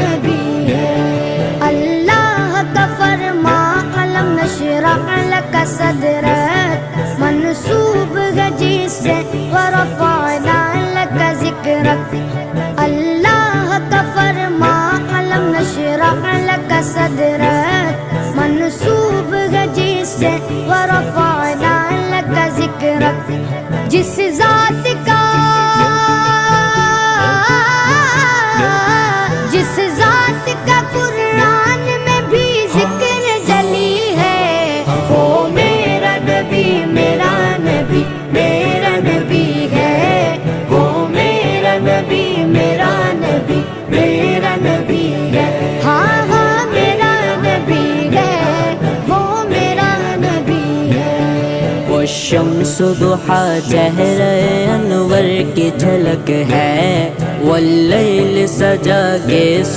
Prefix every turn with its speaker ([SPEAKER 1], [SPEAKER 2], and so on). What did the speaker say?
[SPEAKER 1] نبی ہے۔ اللہ کا فرما علم نشرح لک صدرک منسوب ہے جس سے ورفعنا لک ذکرک۔ اللہ کا فرما علم نشرح لک صدرک منسوب ہے جس سے ورفعنا لک ذکرک۔ جس ذات کا قرآن میں بھی ذکر جلی ہے، وہ میرا نبی میرا نبی میرا نبی ہے، وہ میرا نبی میرا نبی میرا نبی ہے۔ ہاں ہاں میرا نبی ہے، وہ میرا نبی ہے۔
[SPEAKER 2] وہ شمس ضحا چہرہ انور کی جھلک ہے، واللیل سجا کے